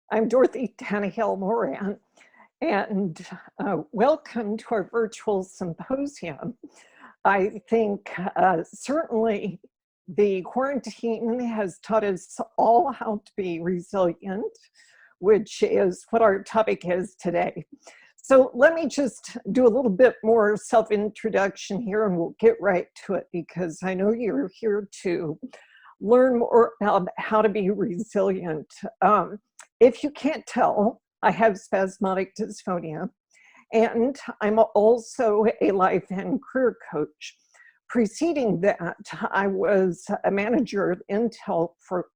I'm Dorothy Tannahill-Moran, and welcome to our virtual symposium. I think certainly the quarantine has taught us all how to be resilient, which is what our topic is today. So let me just do a little bit more self-introduction here and we'll get right to it, because I know you're here to learn more about how to be resilient. If you can't tell, I have spasmodic dysphonia, and I'm also a life and career coach. Preceding that, I was a manager at Intel for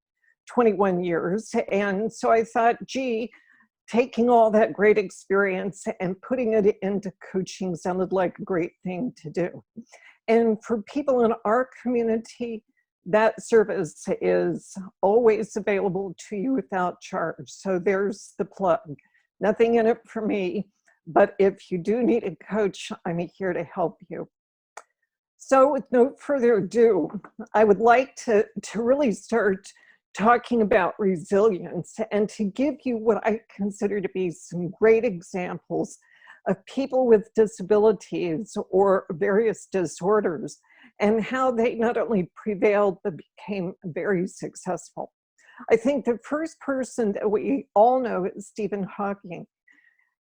21 years, and so I thought, gee, taking all that great experience and putting it into coaching sounded like a great thing to do. And for people in our community, that service is always available to you without charge. So there's the plug. Nothing in it for me, but if you do need a coach, I'm here to help you. So with no further ado, I would like to really start talking about resilience and to give you what I consider to be some great examples of people with disabilities or various disorders and how they not only prevailed but became very successful. I think the first person that we all know is Stephen Hawking.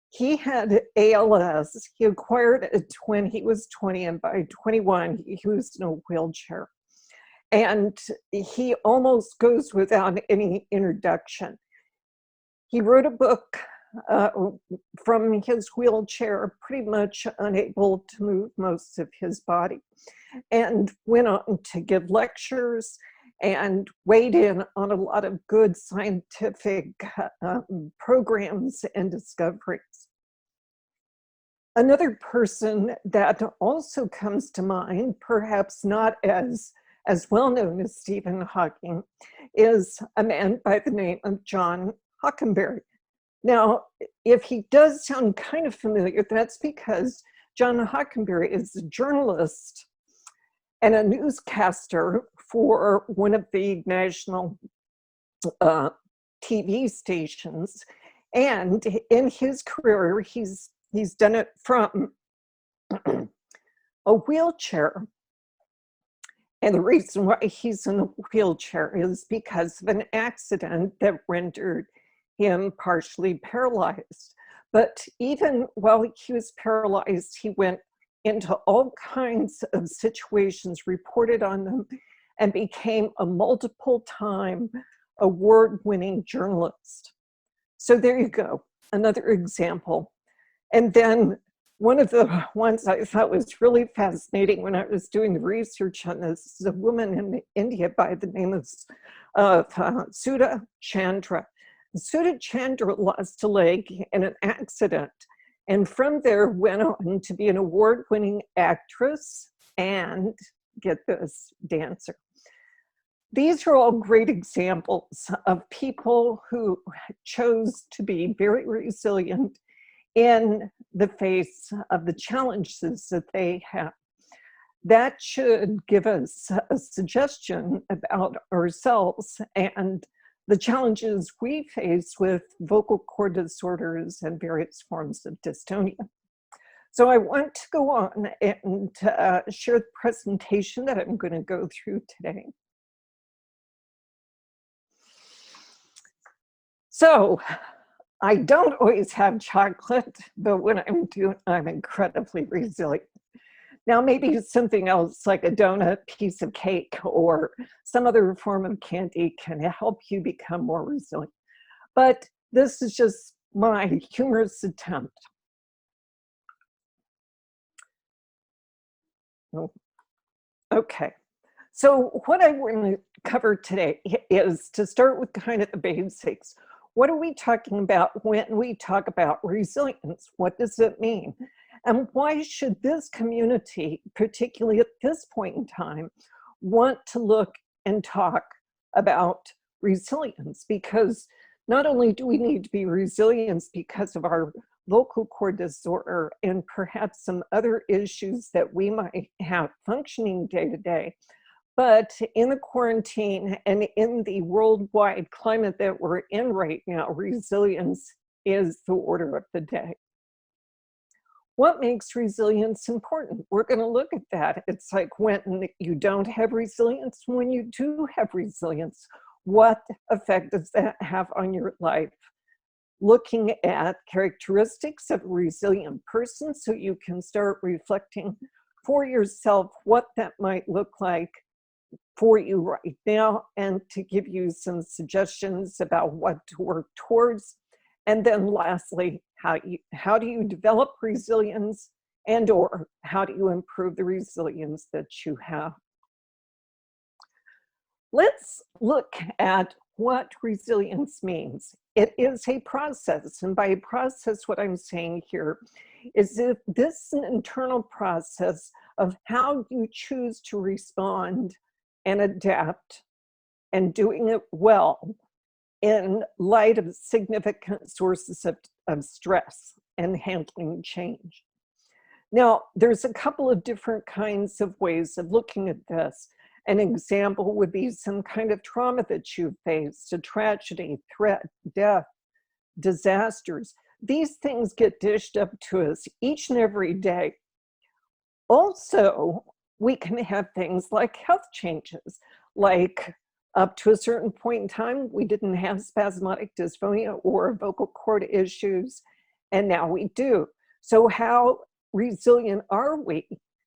He had ALS. He acquired it when he was 20, and by 21, he was in a wheelchair. And he almost goes without any introduction. He wrote a book from his wheelchair, pretty much unable to move most of his body, and went on to give lectures and weighed in on a lot of good scientific programs and discoveries. Another person that also comes to mind, perhaps not as well known as Stephen Hawking, is a man by the name of John Hockenberry. Now, if he does sound kind of familiar, that's because John Hockenberry is a journalist and a newscaster for one of the national TV stations. And in his career, he's done it from a wheelchair. And the reason why he's in a wheelchair is because of an accident that rendered him partially paralyzed. But even while he was paralyzed, he went into all kinds of situations, reported on them, and became a multiple-time award-winning journalist. So there you go, another example. And then one of the ones I thought was really fascinating when I was doing the research on this is a woman in India by the name of Sudha Chandra. Sudha Chandra lost a leg in an accident, and from there went on to be an award-winning actress and, get this, dancer. These are all great examples of people who chose to be very resilient in the face of the challenges that they have. That should give us a suggestion about ourselves and the challenges we face with vocal cord disorders and various forms of dystonia. So I want to go on and share the presentation that I'm going to go through today. So I don't always have chocolate, but when I'm doing, I'm incredibly resilient. Now, maybe something else like a donut, piece of cake, or some other form of candy can help you become more resilient. But this is just my humorous attempt. Okay, so what I want to cover today is to start with kind of the basics. What are we talking about when we talk about resilience? What does it mean? And why should this community, particularly at this point in time, want to look and talk about resilience? Because not only do we need to be resilient because of our vocal cord disorder and perhaps some other issues that we might have functioning day to day, But in the quarantine and in the worldwide climate that we're in right now, resilience is the order of the day. What makes resilience important? We're going to look at that. It's like when you don't have resilience, when you do have resilience, what effect does that have on your life? Looking at characteristics of a resilient person so you can start reflecting for yourself what that might look like for you right now, and to give you some suggestions about what to work towards. And then lastly, how do you develop resilience, and or how do you improve the resilience that you have? Let's look at what resilience means. It is a process, and by process, what I'm saying here is that this is an internal process of how you choose to respond and adapt, and doing it well in light of significant sources of stress and handling change. Now, there's a couple of different kinds of ways of looking at this. An example would be some kind of trauma that you faced, a tragedy, threat, death, disasters. These things get dished up to us each and every day. Also, we can have things like health changes, like up to a certain point in time, we didn't have spasmodic dysphonia or vocal cord issues, and now we do. So how resilient are we?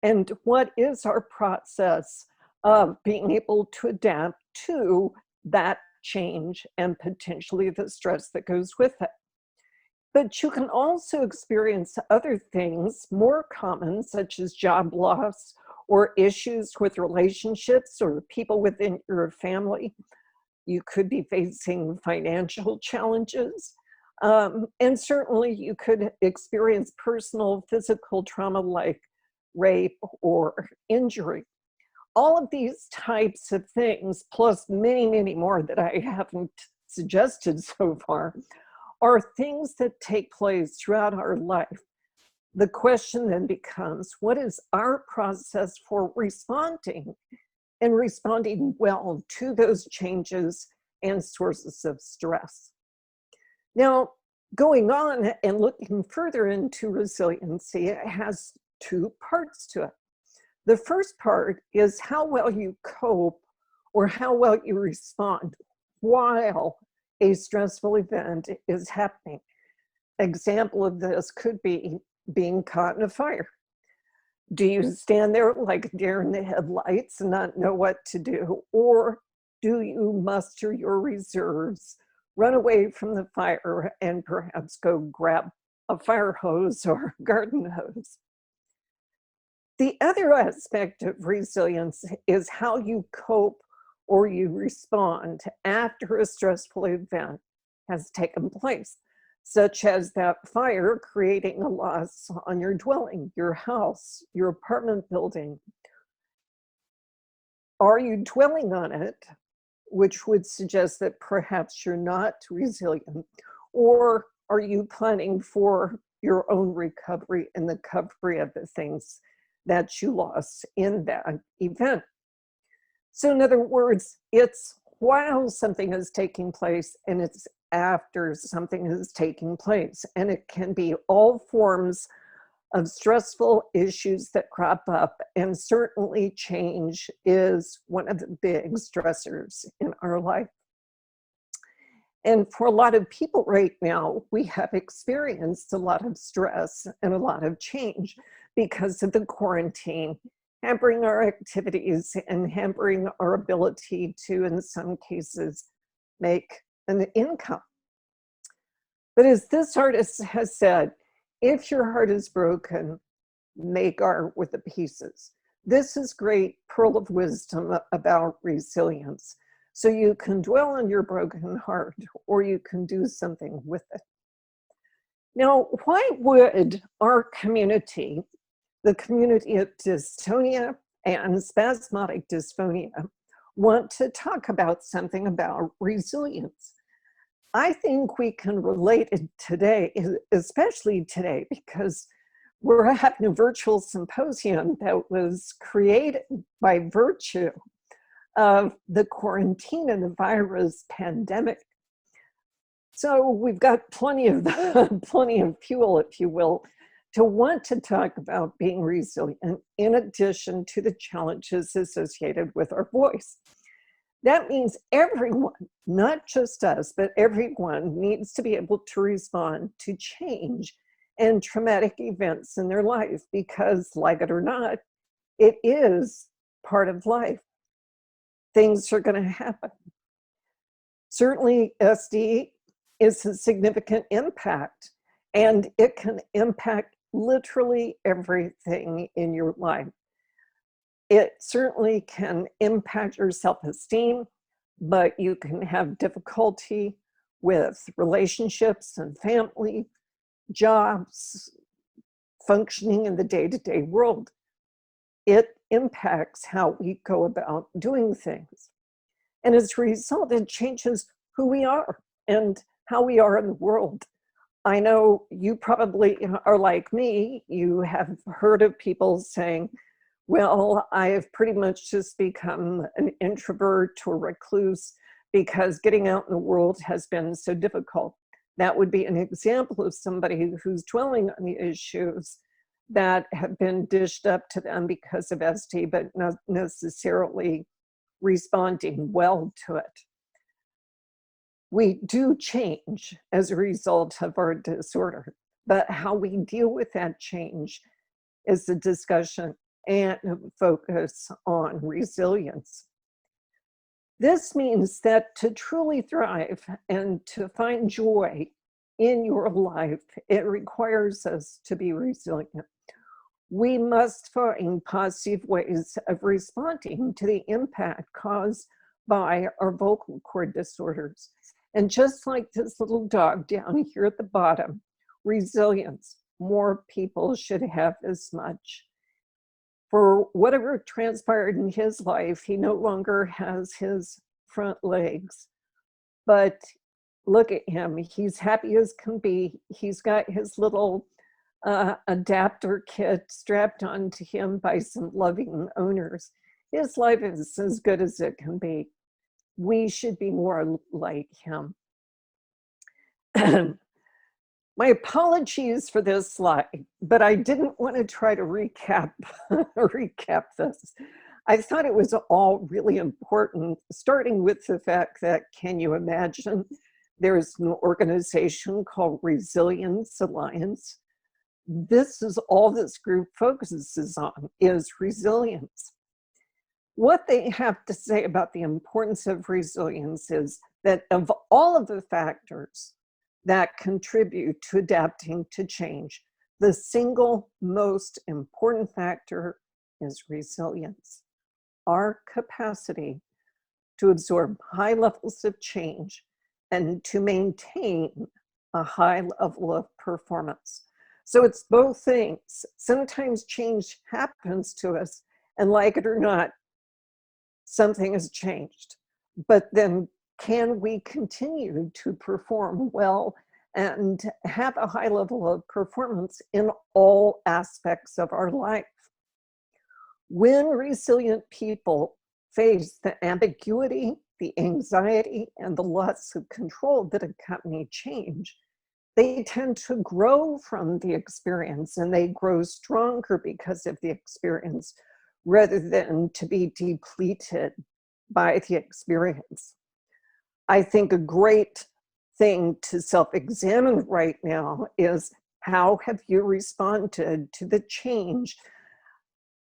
And what is our process of being able to adapt to that change and potentially the stress that goes with it? But you can also experience other things more common, such as job loss or issues with relationships or people within your family. You could be facing financial challenges. And certainly you could experience personal physical trauma like rape or injury. All of these types of things, plus many, many more that I haven't suggested so far, are things that take place throughout our life. The question then becomes, what is our process for responding and responding well to those changes and sources of stress? Now, going on and looking further into resiliency, it has two parts to it. The first part is how well you cope or how well you respond while a stressful event is happening. Example of this could be being caught in a fire. Do you stand there like a deer in the headlights and not know what to do? Or do you muster your reserves, run away from the fire, and perhaps go grab a fire hose or a garden hose? The other aspect of resilience is how you cope or you respond after a stressful event has taken place, such as that fire creating a loss on your dwelling, your house, your apartment building. Are you dwelling on it, which would suggest that perhaps you're not resilient, or are you planning for your own recovery and the recovery of the things that you lost in that event? So in other words, it's while something is taking place and it's after something is taking place. And it can be all forms of stressful issues that crop up. And certainly change is one of the big stressors in our life. And for a lot of people right now, we have experienced a lot of stress and a lot of change because of the quarantine, hampering our activities and hampering our ability to, in some cases, make an income. But as this artist has said, if your heart is broken, make art with the pieces. This is great pearl of wisdom about resilience. So you can dwell on your broken heart, or you can do something with it. Now, why would our community, the community of dystonia and spasmodic dysphonia, want to talk about something about resilience? I think we can relate it today, especially today, because we're having a virtual symposium that was created by virtue of the quarantine and the virus pandemic. So we've got plenty of fuel, if you will, to want to talk about being resilient in addition to the challenges associated with our voice. That means everyone, not just us, but everyone needs to be able to respond to change and traumatic events in their life because, like it or not, it is part of life. Things are going to happen. Certainly, SD is a significant impact, and it can impact literally everything in your life. It certainly can impact your self-esteem, but you can have difficulty with relationships and family, jobs, functioning in the day-to-day world. It impacts how we go about doing things. And as a result, it changes who we are and how we are in the world. I know you probably are like me. You have heard of people saying, well, I've pretty much just become an introvert or recluse because getting out in the world has been so difficult. That would be an example of somebody who's dwelling on the issues that have been dished up to them because of SD, but not necessarily responding well to it. We do change as a result of our disorder, but how we deal with that change is the discussion and focus on resilience. This means that to truly thrive and to find joy in your life, it requires us to be resilient. We must find positive ways of responding to the impact caused by our vocal cord disorders. And just like this little dog down here at the bottom, resilience, more people should have as much. For whatever transpired in his life, he no longer has his front legs. But look at him, he's happy as can be. He's got his little adapter kit strapped onto him by some loving owners. His life is as good as it can be. We should be more like him. My apologies for this slide, but I didn't want to try to recap this. I thought it was all really important, starting with the fact that, can you imagine, there's an organization called Resilience Alliance. This is all this group focuses on, is resilience. What they have to say about the importance of resilience is that of all of the factors that contribute to adapting to change, the single most important factor is resilience. Our capacity to absorb high levels of change and to maintain a high level of performance. So it's both things. Sometimes change happens to us, and like it or not, something has changed. But then can we continue to perform well and have a high level of performance in all aspects of our life? When resilient people face the ambiguity, the anxiety, and the loss of control that accompany change, they tend to grow from the experience, and they grow stronger because of the experience rather than to be depleted by the experience. I think a great thing to self-examine right now is, how have you responded to the change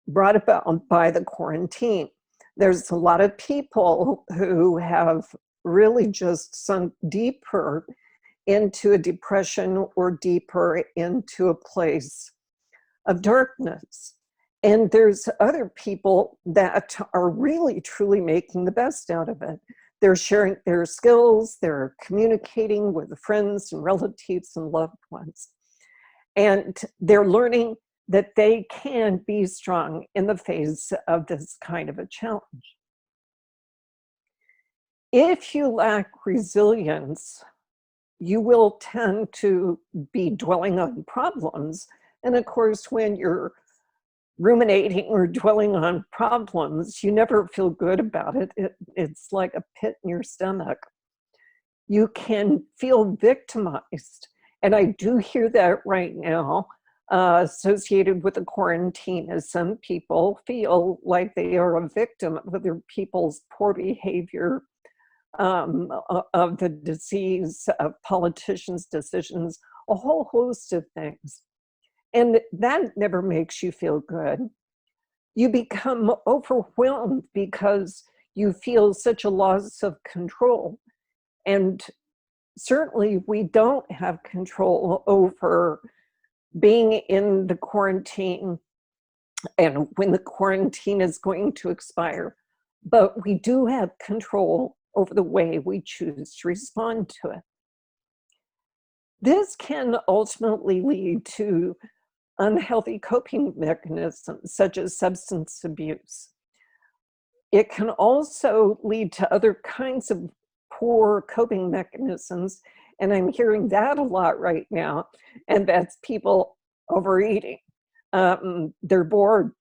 brought about by the quarantine? There's a lot of people who have really just sunk deeper into a depression or deeper into a place of darkness. And there's other people that are really, truly making the best out of it. They're sharing their skills, they're communicating with friends and relatives and loved ones. And they're learning that they can be strong in the face of this kind of a challenge. If you lack resilience, you will tend to be dwelling on problems. And of course, when you're ruminating or dwelling on problems, you never feel good about it. It's like a pit in your stomach. You can feel victimized. And I do hear that right now, associated with the quarantine, as some people feel like they are a victim of other people's poor behavior, of the disease, of politicians' decisions, a whole host of things. And that never makes you feel good. You become overwhelmed because you feel such a loss of control. And certainly we don't have control over being in the quarantine and when the quarantine is going to expire, but we do have control over the way we choose to respond to it. This can ultimately lead to unhealthy coping mechanisms such as substance abuse. It can also lead to other kinds of poor coping mechanisms, and I'm hearing that a lot right now, and that's people overeating. They're bored.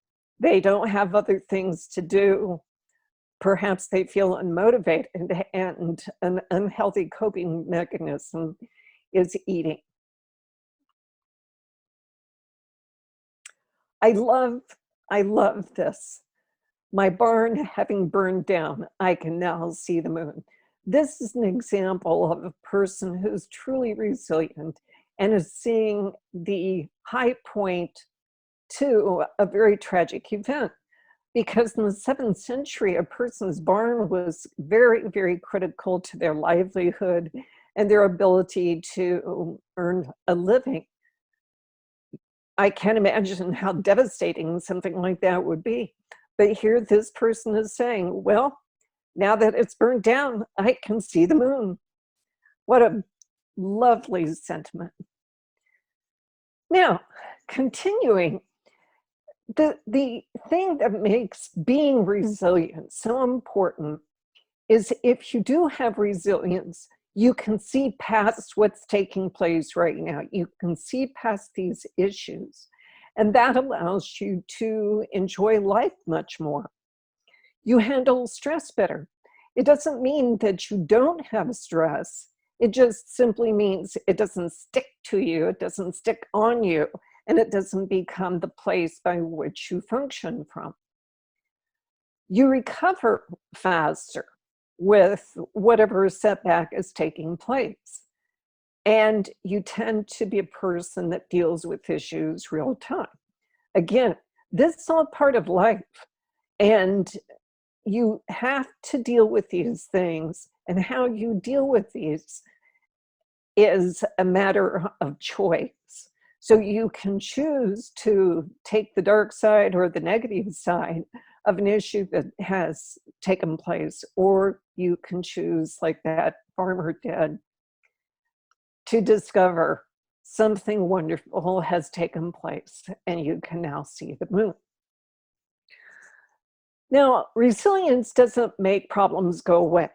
They don't have other things to do. Perhaps they feel unmotivated, and an unhealthy coping mechanism is eating. I love this. My barn having burned down, I can now see the moon. This is an example of a person who's truly resilient and is seeing the high point to a very tragic event. Because in the 7th century, a person's barn was very, very critical to their livelihood and their ability to earn a living. I can't imagine how devastating something like that would be. But here this person is saying, well, now that it's burned down, I can see the moon. What a lovely sentiment. Now, continuing, the thing that makes being resilient so important is if you do have resilience, you can see past what's taking place right now. You can see past these issues, and that allows you to enjoy life much more. You handle stress better. It doesn't mean that you don't have stress. It just simply means it doesn't stick to you, it doesn't stick on you, and it doesn't become the place by which you function from. You recover faster with whatever setback is taking place. And you tend to be a person that deals with issues real time. Again, this is all part of life. And you have to deal with these things. And how you deal with these is a matter of choice. So you can choose to take the dark side or the negative side of an issue that has taken place, or you can choose, like that farmer did, to discover something wonderful has taken place and you can now see the moon. Now, resilience doesn't make problems go away.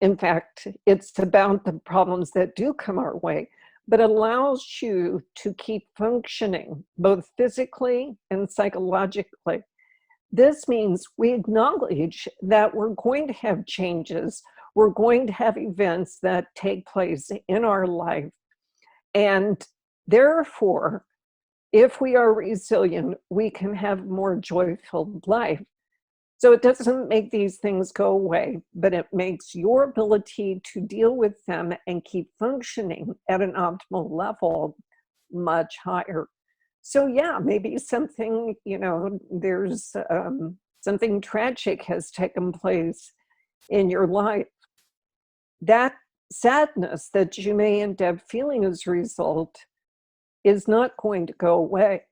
In fact, it's about the problems that do come our way, but allows you to keep functioning both physically and psychologically. This means we acknowledge that we're going to have changes, we're going to have events that take place in our life, and therefore, if we are resilient, we can have a more joyful life. So it doesn't make these things go away, but it makes your ability to deal with them and keep functioning at an optimal level much higher. So yeah, maybe something, there's something tragic has taken place in your life. That sadness that you may end up feeling as a result is not going to go away.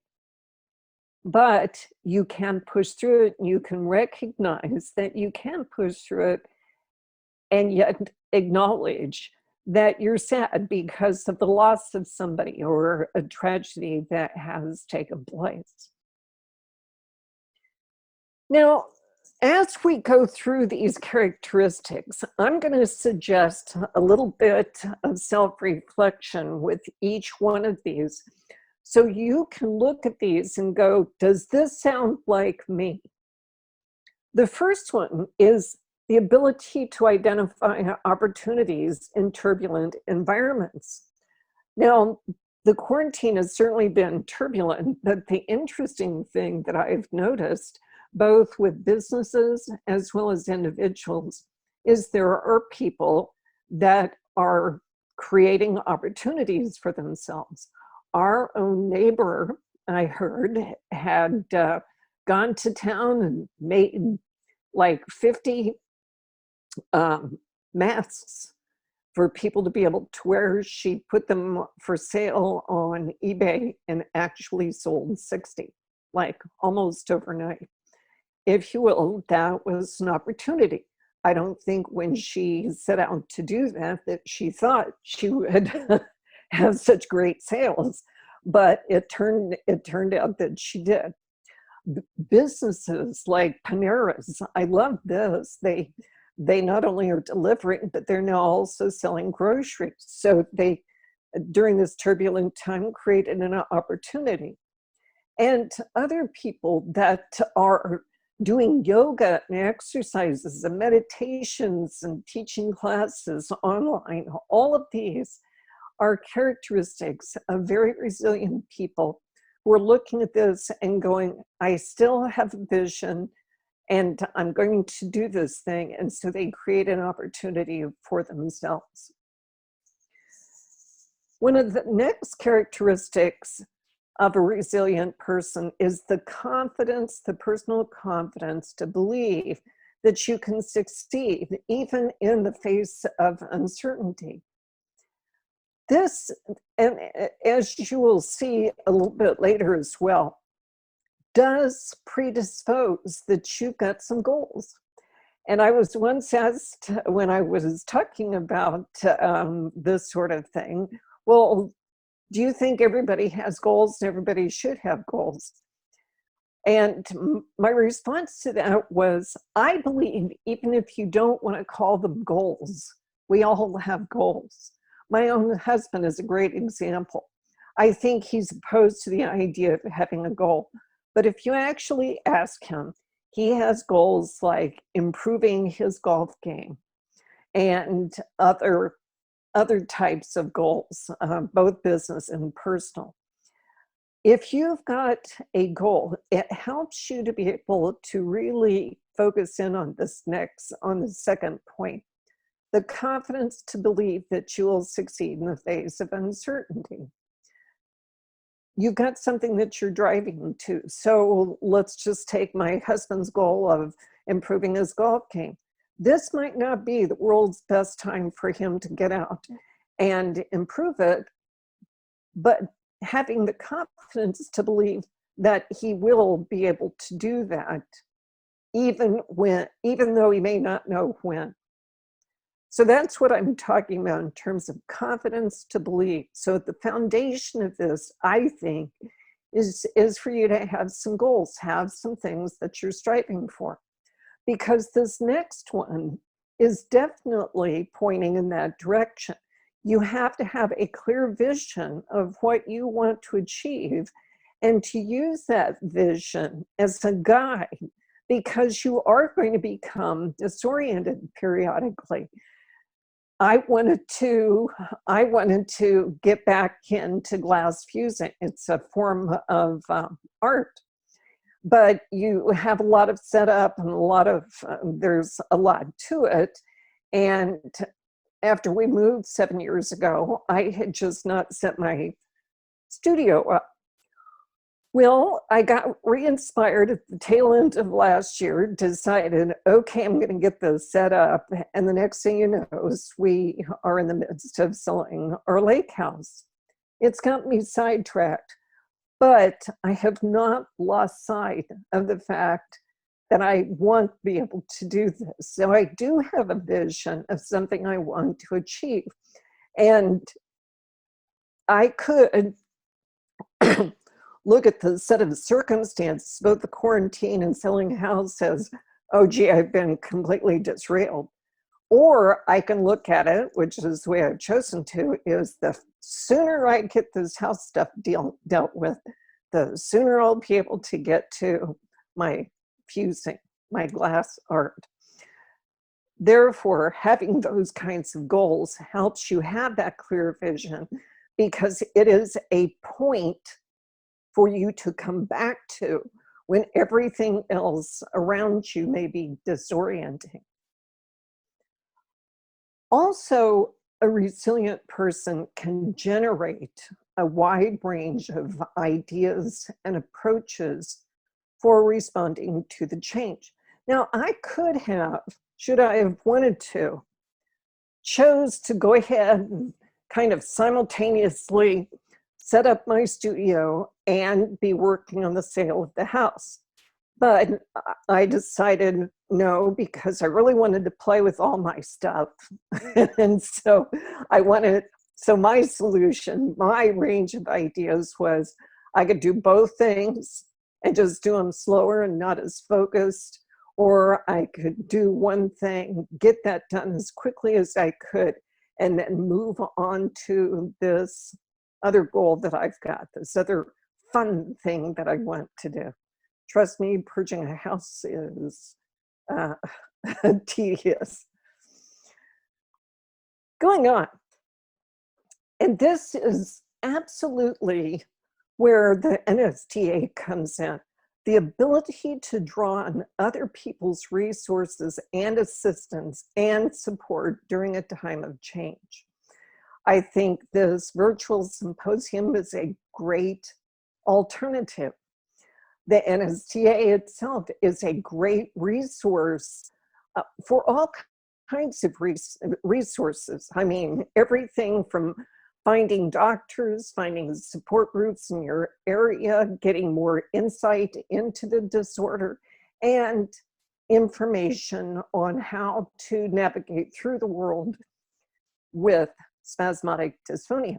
But you can push through it, and you can recognize that you can push through it and yet acknowledge that you're sad because of the loss of somebody or a tragedy that has taken place. Now, as we go through these characteristics, I'm going to suggest a little bit of self-reflection with each one of these, So you can look at these and go, does this sound like me? The first one is the ability to identify opportunities in turbulent environments. Now, the quarantine has certainly been turbulent, but the interesting thing that I've noticed, both with businesses as well as individuals, is there are people that are creating opportunities for themselves. Our own neighbor, I heard, had gone to town and made like 50 masks for people to be able to wear. She put them for sale on eBay and actually sold 60, like almost overnight. If you will, that was an opportunity. I don't think when she set out to do that, that she thought she would have such great sales, but it turned out that she did. Businesses like Panera's, I love this. They not only are delivering, but they're now also selling groceries. So they, during this turbulent time, created an opportunity. And other people that are doing yoga and exercises and meditations and teaching classes online, all of these are characteristics of very resilient people who are looking at this and going, I still have a vision and I'm going to do this thing. And so they create an opportunity for themselves. One of the next characteristics of a resilient person is the confidence, the personal confidence to believe that you can succeed even in the face of uncertainty. This, and as you will see a little bit later as well, does predispose that you've got some goals. And I was once asked when I was talking about this sort of thing, well, do you think everybody has goals and everybody should have goals? And my response to that was, I believe even if you don't want to call them goals, we all have goals. My own husband is a great example. I think he's opposed to the idea of having a goal. But if you actually ask him, he has goals like improving his golf game and other types of goals, both business and personal. If you've got a goal, it helps you to be able to really focus in on on the second point, the confidence to believe that you will succeed in the face of uncertainty. You've got something that you're driving to. So let's just take my husband's goal of improving his golf game. This might not be the world's best time for him to get out and improve it, but having the confidence to believe that he will be able to do that, even though he may not know when. So that's what I'm talking about in terms of confidence to believe. So the foundation of this, I think, is for you to have some goals, have some things that you're striving for. Because this next one is definitely pointing in that direction. You have to have a clear vision of what you want to achieve and to use that vision as a guide, because you are going to become disoriented periodically. I wanted to get back into glass fusing. It's a form of art, but you have a lot of setup and there's a lot to it. And after we moved 7 years ago, I had just not set my studio up. Well, I got re-inspired at the tail end of last year, decided, okay, I'm going to get this set up. And the next thing you know is we are in the midst of selling our lake house. It's got me sidetracked, but I have not lost sight of the fact that I want to be able to do this. So I do have a vision of something I want to achieve. And I could look at the set of circumstances, both the quarantine and selling a house as, oh gee, I've been completely disrailed. Or I can look at it, which is the way I've chosen to, is the sooner I get this house stuff dealt with, the sooner I'll be able to get to my fusing, my glass art. Therefore, having those kinds of goals helps you have that clear vision, because it is a point for you to come back to when everything else around you may be disorienting. Also, a resilient person can generate a wide range of ideas and approaches for responding to the change. Now, I could have, should I have wanted to, chose to go ahead and kind of simultaneously set up my studio and be working on the sale of the house. But I decided no, because I really wanted to play with all my stuff. And so so my solution, my range of ideas was I could do both things and just do them slower and not as focused, or I could do one thing, get that done as quickly as I could, and then move on to this other goal that I've got, this other fun thing that I want to do. Trust me, purging a house is tedious. Going on. And this is absolutely where the NSDA comes in. The ability to draw on other people's resources and assistance and support during a time of change. I think this virtual symposium is a great alternative. The NSDA itself is a great resource for all kinds of resources. I mean, everything from finding doctors, finding support groups in your area, getting more insight into the disorder, and information on how to navigate through the world with spasmodic dysphonia.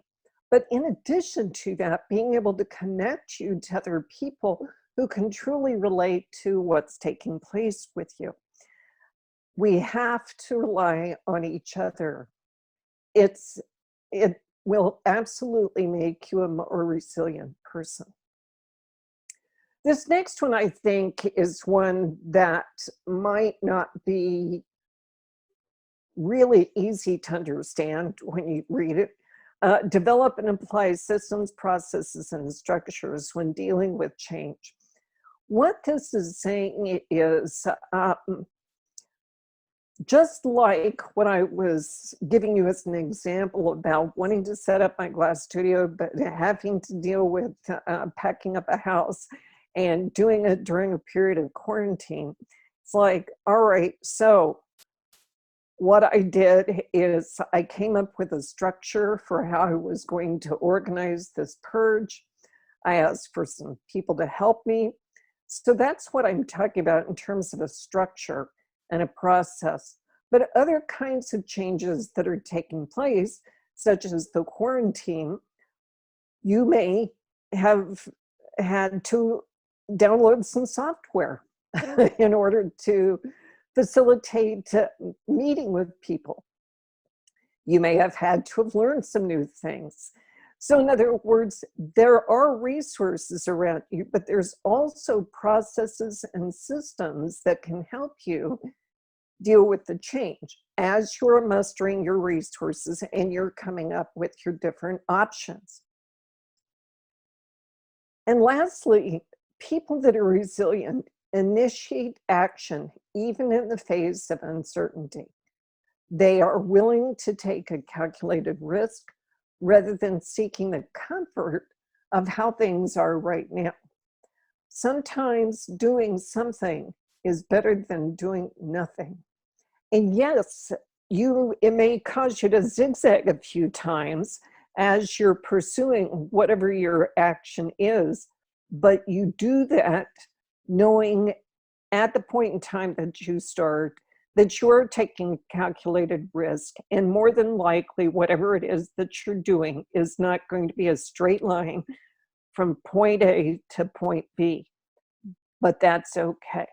But in addition to that, being able to connect you to other people who can truly relate to what's taking place with you. We have to rely on each other. It will absolutely make you a more resilient person. This next one, I think, is one that might not be really easy to understand when you read it. Develop and apply systems, processes, and structures when dealing with change. What this is saying is, just like what I was giving you as an example about wanting to set up my glass studio, but having to deal with packing up a house and doing it during a period of quarantine, it's like, all right, so what I did is I came up with a structure for how I was going to organize this purge. I asked for some people to help me. So that's what I'm talking about in terms of a structure and a process. But other kinds of changes that are taking place, such as the quarantine, you may have had to download some software in order to facilitate meeting with people. You may have had to have learned some new things. So in other words, there are resources around you, but there's also processes and systems that can help you deal with the change as you're mustering your resources and you're coming up with your different options. And lastly, people that are resilient initiate action even in the face of uncertainty. They are willing to take a calculated risk rather than seeking the comfort of how things are right now. Sometimes doing something is better than doing nothing. And yes, it may cause you to zigzag a few times as you're pursuing whatever your action is, but you do that knowing at the point in time that you start that you're taking calculated risk, and more than likely whatever it is that you're doing is not going to be a straight line from point A to point B, but that's okay.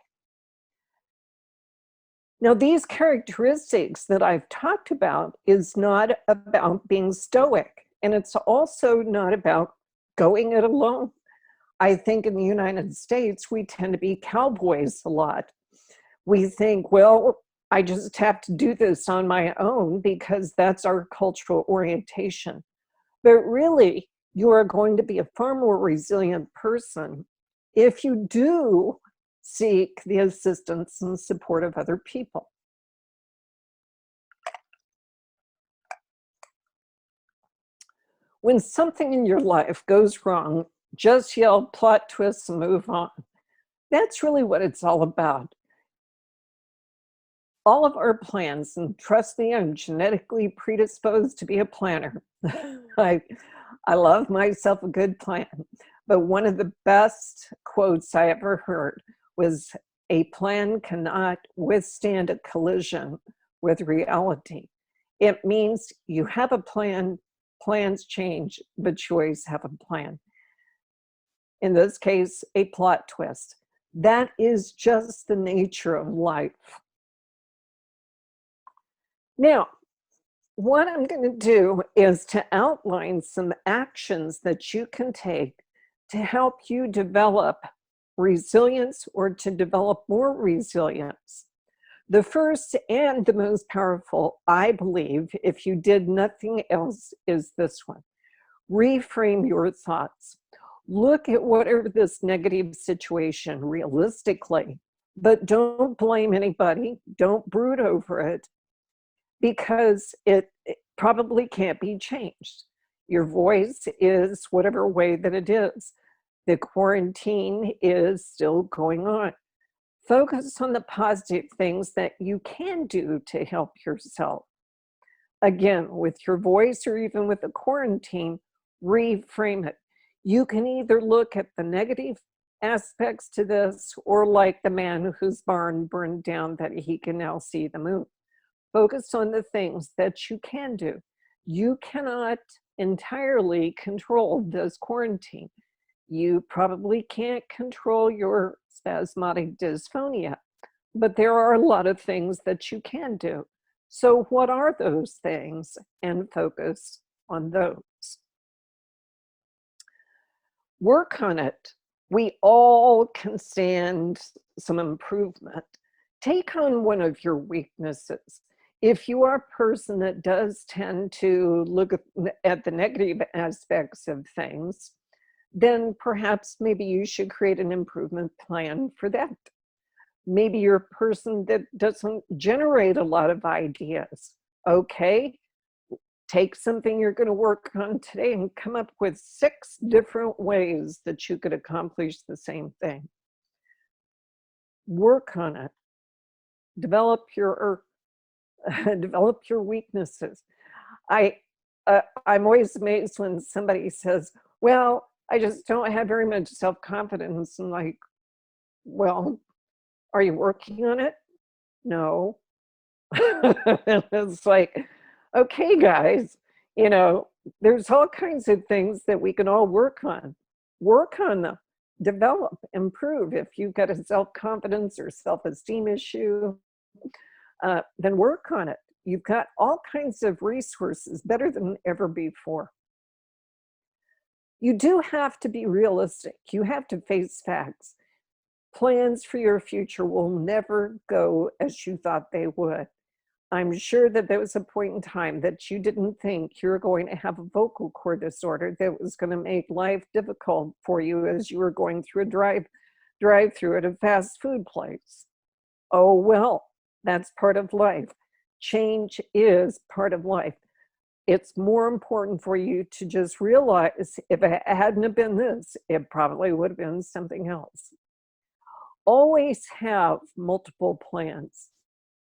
Now, these characteristics that I've talked about is not about being stoic. And it's also not about going it alone. I think in the United States, we tend to be cowboys a lot. We think, well, I just have to do this on my own because that's our cultural orientation. But really, you are going to be a far more resilient person if you do seek the assistance and support of other people. When something in your life goes wrong, just yell plot twists and move on. That's really what it's all about. All of our plans, and trust me, I'm genetically predisposed to be a planner. I love myself a good plan. But one of the best quotes I ever heard was, a plan cannot withstand a collision with reality. It means you have a plan, plans change, but you always have a plan. In this case, a plot twist. That is just the nature of life. Now, what I'm going to do is to outline some actions that you can take to help you develop resilience or to develop more resilience. The first and the most powerful, I believe, if you did nothing else, is this one. Reframe your thoughts. Look at whatever this negative situation realistically, but don't blame anybody. Don't brood over it, because it probably can't be changed. Your voice is whatever way that it is. The quarantine is still going on. Focus on the positive things that you can do to help yourself. Again, with your voice or even with the quarantine, reframe it. You can either look at the negative aspects to this, or like the man whose barn burned down, that he can now see the moon. Focus on the things that you can do. You cannot entirely control this quarantine. You probably can't control your spasmodic dysphonia, but there are a lot of things that you can do. So what are those things? And focus on those. Work on it. We all can stand some improvement. Take on one of your weaknesses. If you are a person that does tend to look at the negative aspects of things, then perhaps maybe you should create an improvement plan for that. Maybe you're a person that doesn't generate a lot of ideas. Okay, take something you're going to work on today and come up with 6 different ways that you could accomplish the same thing. Work on it. Develop your weaknesses. I'm always amazed when somebody says, well, I just don't have very much self-confidence. And like, well, are you working on it? No. It's like, okay, guys, there's all kinds of things that we can all work on. Work on them, develop, improve. If you've got a self-confidence or self-esteem issue, then work on it. You've got all kinds of resources, better than ever before. You do have to be realistic. You have to face facts. Plans for your future will never go as you thought they would. I'm sure that there was a point in time that you didn't think you were going to have a vocal cord disorder that was going to make life difficult for you as you were going through a drive-through at a fast food place. Oh, well, that's part of life. Change is part of life. It's more important for you to just realize, if it hadn't been this, it probably would have been something else. Always have multiple plans.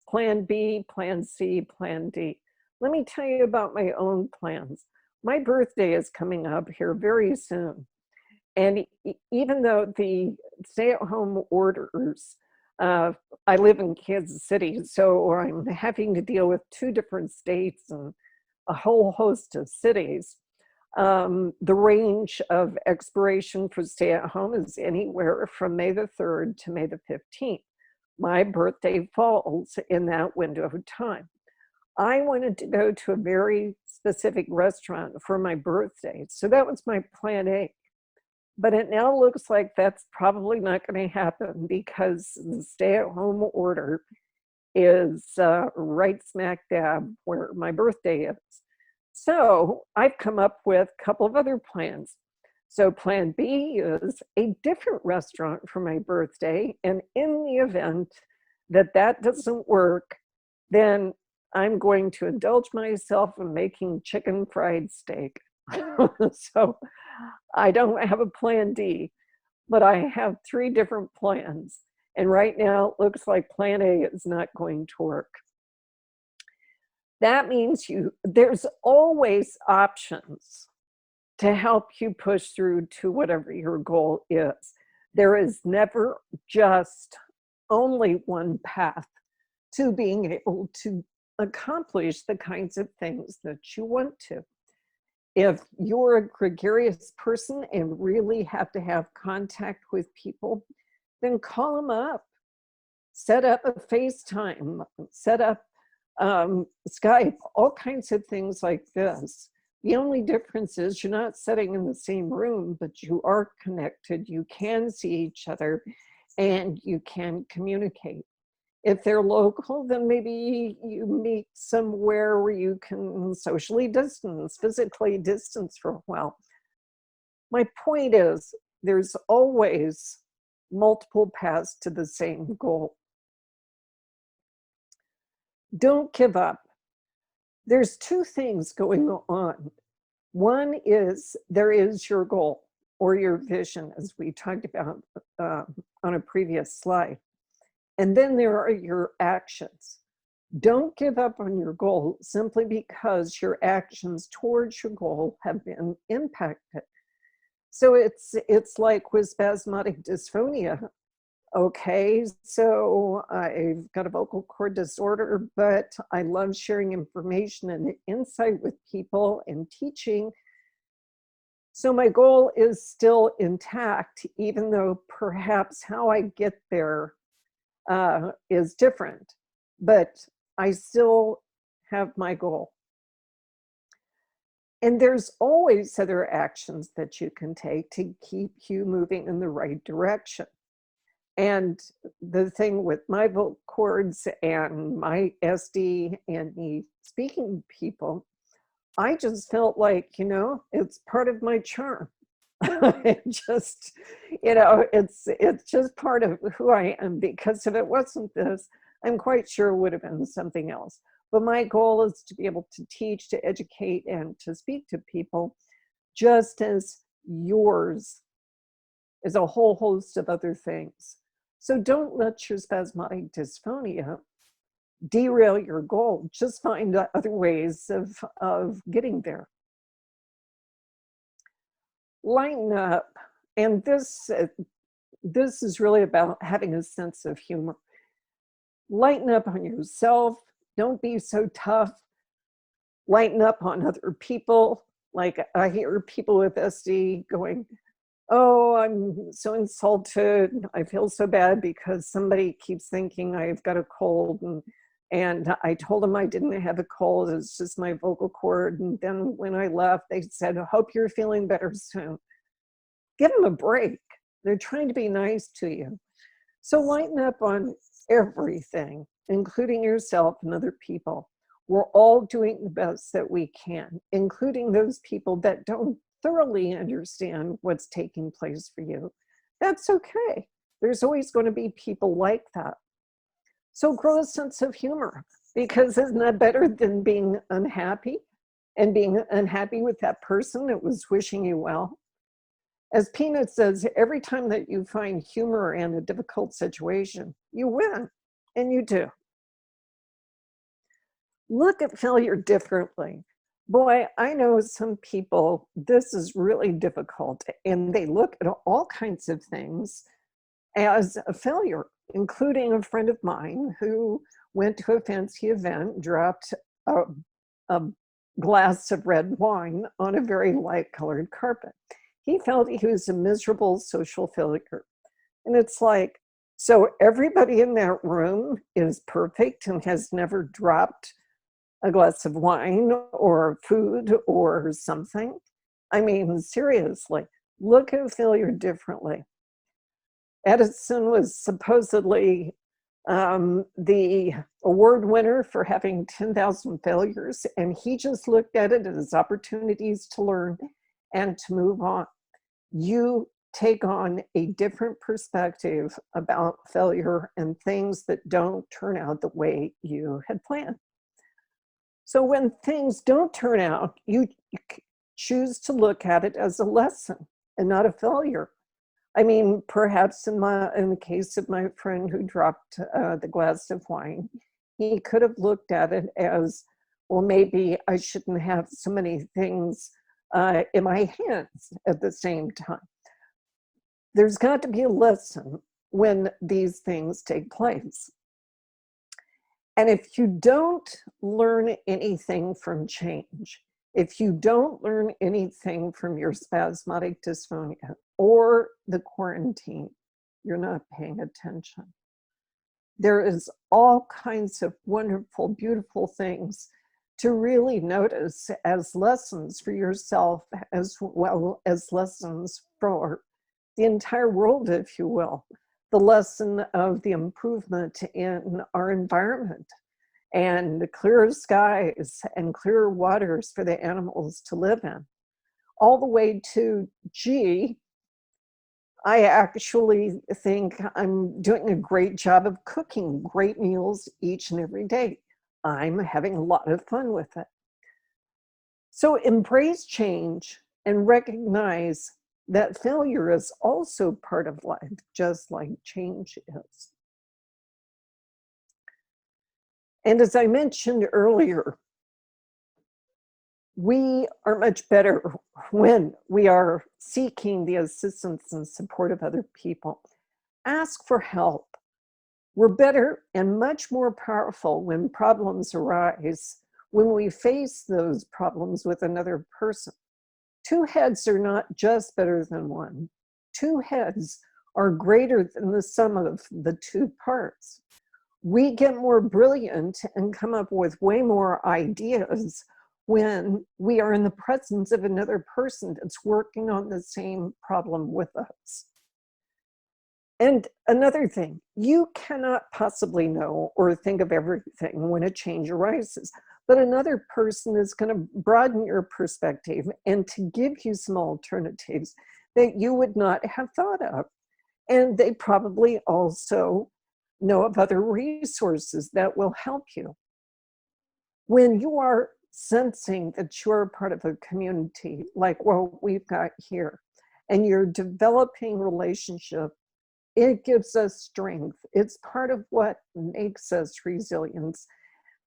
Plan B, Plan C, Plan D. Let me tell you about my own plans. My birthday is coming up here very soon. And even though the stay-at-home orders, I live in Kansas City, so I'm having to deal with 2 different states and a whole host of cities. The range of expiration for stay-at-home is anywhere from May the 3rd to May the 15th. My birthday falls in that window of time. I wanted to go to a very specific restaurant for my birthday. So that was my plan A. But it now looks like that's probably not going to happen because the stay-at-home order is right smack dab where my birthday is. So I've come up with a couple of other plans. So plan B is a different restaurant for my birthday. And in the event that that doesn't work, then I'm going to indulge myself in making chicken fried steak. So I don't have a plan D, but I have 3 different plans. And right now it looks like plan A is not going to work. That means there's always options to help you push through to whatever your goal is. There is never just only one path to being able to accomplish the kinds of things that you want to. If you're a gregarious person and really have to have contact with people, then call them up. Set up a FaceTime, set up Skype, all kinds of things like this. The only difference is you're not sitting in the same room, but you are connected. You can see each other and you can communicate. If they're local, then maybe you meet somewhere where you can socially distance, physically distance for a while. My point is, there's always multiple paths to the same goal. Don't give up. There's 2 things going on. One is there is your goal or your vision, as we talked about on a previous slide. And then there are your actions. Don't give up on your goal simply because your actions towards your goal have been impacted. So it's like with spasmodic dysphonia. Okay, so I've got a vocal cord disorder, but I love sharing information and insight with people and teaching. So my goal is still intact, even though perhaps how I get there is different, but I still have my goal. And there's always other actions that you can take to keep you moving in the right direction. And the thing with my vocal cords and my SD and me speaking to people, I just felt like, it's part of my charm. It just, it's just part of who I am, because if it wasn't this, I'm quite sure it would have been something else. But my goal is to be able to teach, to educate, and to speak to people, just as yours is a whole host of other things. So don't let your spasmodic dysphonia derail your goal. Just find other ways of getting there. Lighten up. And this is really about having a sense of humor. Lighten up on yourself. Don't be so tough. Lighten up on other people. Like I hear people with SD going, oh, I'm so insulted. I feel so bad because somebody keeps thinking I've got a cold. And I told them I didn't have a cold. It's just my vocal cord. And then when I left, they said, I hope you're feeling better soon. Give them a break. They're trying to be nice to you. So lighten up on everything, including yourself and other people. We're all doing the best that we can, including those people that don't thoroughly understand what's taking place for you. That's okay. There's always going to be people like that. So grow a sense of humor, because isn't that better than being unhappy and being unhappy with that person that was wishing you well? As Peanut says, every time that you find humor in a difficult situation, you win, and you do. Look at failure differently. Boy, I know some people, this is really difficult, and they look at all kinds of things as a failure, including a friend of mine who went to a fancy event, dropped a glass of red wine on a very light-colored carpet. He felt he was a miserable social failure. And it's like, so everybody in that room is perfect and has never dropped a glass of wine or food or something. I mean, seriously, look at failure differently. Edison was supposedly the award winner for having 10,000 failures, and he just looked at it as opportunities to learn and to move on. You take on a different perspective about failure and things that don't turn out the way you had planned. So when things don't turn out, you choose to look at it as a lesson and not a failure. I mean, perhaps in the case of my friend who dropped the glass of wine, he could have looked at it as, well, maybe I shouldn't have so many things in my hands at the same time. There's got to be a lesson when these things take place. And if you don't learn anything from change, if you don't learn anything from your spasmodic dysphonia or the quarantine, you're not paying attention. There is all kinds of wonderful, beautiful things to really notice as lessons for yourself, as well as lessons for the entire world, if you will. The lesson of the improvement in our environment and clearer skies and clearer waters for the animals to live in, all the way to, gee, I actually think I'm doing a great job of cooking great meals each and every day. I'm having a lot of fun with it. So embrace change and recognize that failure is also part of life, just like change is. And as I mentioned earlier, we are much better when we are seeking the assistance and support of other people. Ask for help. We're better and much more powerful when problems arise, when we face those problems with another person. Two heads are not just better than one. Two heads are greater than the sum of the two parts. We get more brilliant and come up with way more ideas when we are in the presence of another person that's working on the same problem with us. And another thing, you cannot possibly know or think of everything when a change arises, but another person is going to broaden your perspective and to give you some alternatives that you would not have thought of. And they probably also know of other resources that will help you. When you are sensing that you're part of a community like what we've got here, and you're developing relationship, it gives us strength. It's part of what makes us resilient.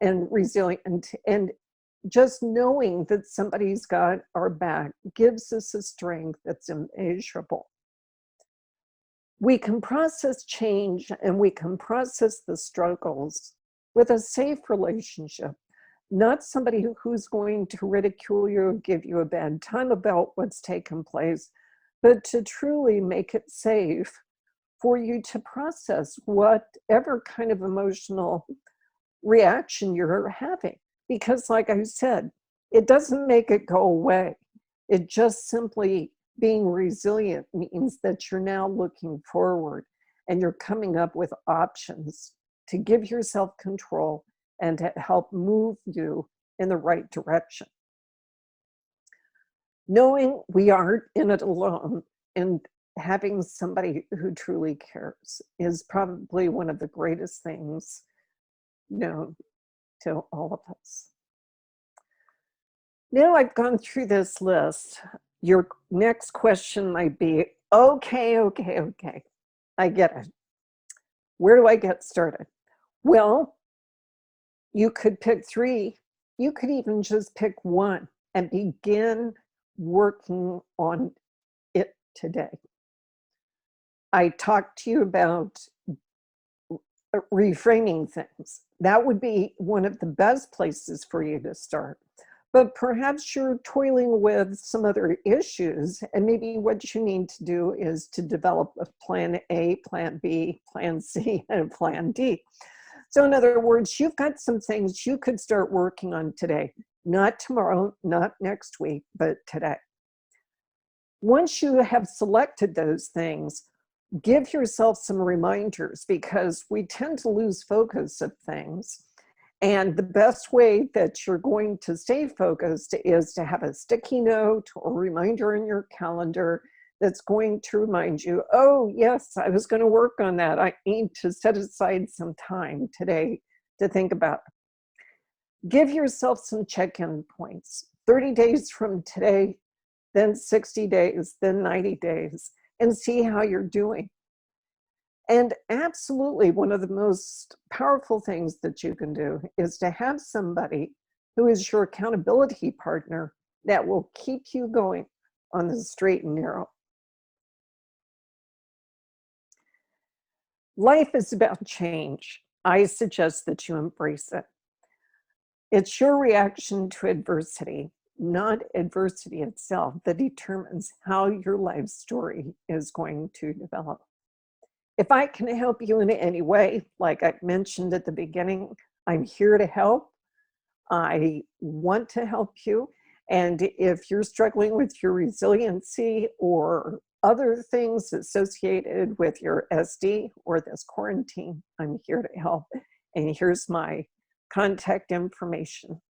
And just knowing that somebody's got our back gives us a strength that's immeasurable. We can process change and we can process the struggles with a safe relationship, not somebody who's going to ridicule you or give you a bad time about what's taken place, but to truly make it safe for you to process whatever kind of emotional reaction you're having. Because like I said, it doesn't make it go away. It just simply being resilient means that you're now looking forward and you're coming up with options to give yourself control and to help move you in the right direction. Knowing we aren't in it alone and having somebody who truly cares is probably one of the greatest things known to all of us. Now I've gone through this list. Your next question might be, okay, I get it. Where do I get started? Well, you could pick 3. You could even just pick 1 and begin working on it today. I talked to you about reframing things. That would be one of the best places for you to start. But perhaps you're toiling with some other issues, and maybe what you need to do is to develop a plan A, plan B, plan C, and a plan D. So in other words, you've got some things you could start working on today, not tomorrow, not next week, but today. Once you have selected those things, give yourself some reminders because we tend to lose focus of things. And the best way that you're going to stay focused is to have a sticky note or reminder in your calendar that's going to remind you, oh, yes, I was going to work on that. I need to set aside some time today to think about it. Give yourself some check-in points. 30 days from today, then 60 days, then 90 days, and see how you're doing. And absolutely, one of the most powerful things that you can do is to have somebody who is your accountability partner that will keep you going on the straight and narrow. Life is about change. I suggest that you embrace it. It's your reaction to adversity, not adversity itself, that determines how your life story is going to develop. If I can help you in any way, like I mentioned at the beginning, I'm here to help. I want to help you. And if you're struggling with your resiliency or other things associated with your SD or this quarantine, I'm here to help. And here's my contact information.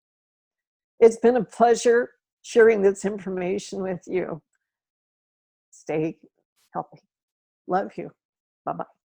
It's been a pleasure sharing this information with you. Stay healthy. Love you. Bye-bye.